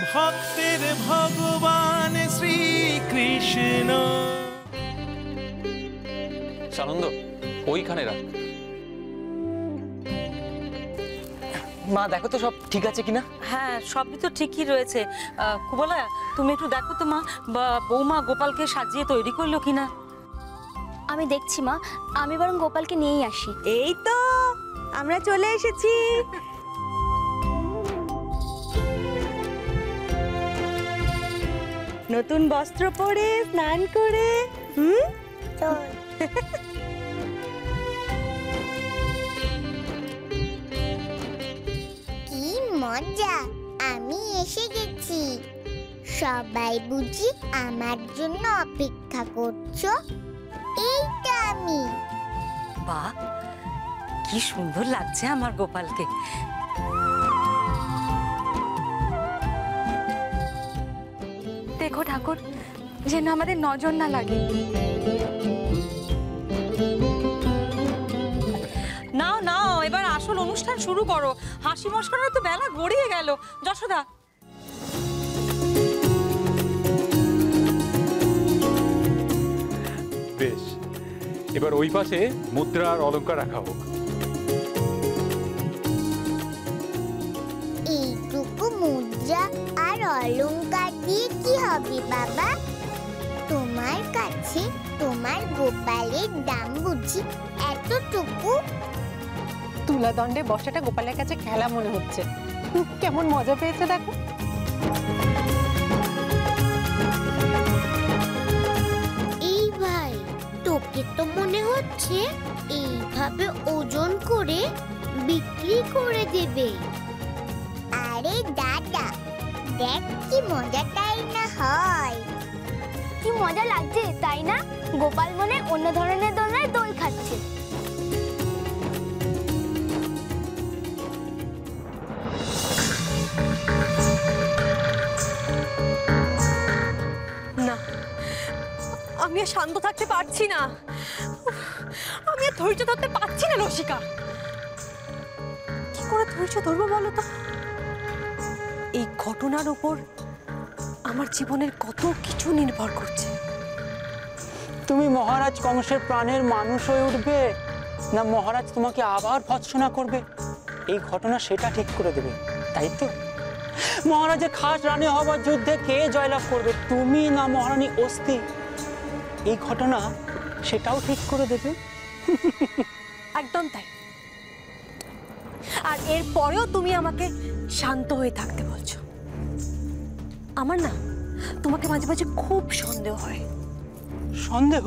ভক্তের ভগবান শ্রীকৃষ্ণ। সানন্দ ওইখানে রাখ। মা দেখো তো সব ঠিক আছে কিনা। হ্যাঁ সবই তো ঠিকই রয়েছে। কুবলা তুমি একটু দেখো তো মা, বৌমা গোপালকে সাজিয়ে তৈরি করলো কিনা। আমি দেখছি মা, আমি বরং গোপালকে নিয়েই আসি। এই তো আমরা চলে এসেছি। নতুন বস্ত্র পরে স্নান করে কি মজা, আমি এসে গেছি। সবাই বুঝি আমার জন্য অপেক্ষা করছো? এই তো আমি। বাহ কি সুন্দর লাগছে আমার গোপালকে। দেখো ঠাকুর, যেন আমাদের নজর না লাগে। নাও নাও এবার আসল অনুষ্ঠান শুরু করো। হাসি মশকরার তো বেলা গড়িয়ে গেল। যশোদা বেশ, এবার ওই পাশে মুদ্রা আর অলংকার রাখা হোক। এইটুকু মুদ্রা আর অলংকার দিয়ে কি হবে বাবা? তোমার কাছে তোমার গোপালের দাম বুঝি এতটুকু? তুলা দণ্ডে বসাটা গোপালের কাছে খেলা মনে হচ্ছে। কেমন মজা পেয়েছে দেখো। এই ভাই, তোকে তো মনে হচ্ছে এইভাবে ওজন করে বিক্রি করে দেবে। আরে দাদা, দেখ কি মজাটাই না হয়। কি মজা লাগছে তাই না? গোপাল মনে অন্য ধরনের দোলনায় দোল খাচ্ছে। না, আমি আর শান্ত থাকতে পারছি না। আমি আর ধৈর্য ধরতে পারছি না রসিকা। কি করে ধৈর্য ধরবো বলো তো? এই ঘটনার উপর আমার জীবনের কত কিছু নির্ভর করছে। তুমি মহারাজ কংসের প্রাণের মানুষ হয়ে উঠবে, না মহারাজ তোমাকে আবার ভৎসনা করবে, এই ঘটনা সেটা ঠিক করে দেবে, তাই তো? মহারাজের খাস রানী হবার যুদ্ধে কে জয়লাভ করবে, তুমি না মহারানী অস্তি, এই ঘটনা সেটাও ঠিক করে দেবে। একদম তাই। আর এর পরেও তুমি আমাকে শান্ত হয়ে থাকতে বলছো। আমার না তোমাকে মাঝে মাঝে খুব সন্দেহ হয়। সন্দেহ?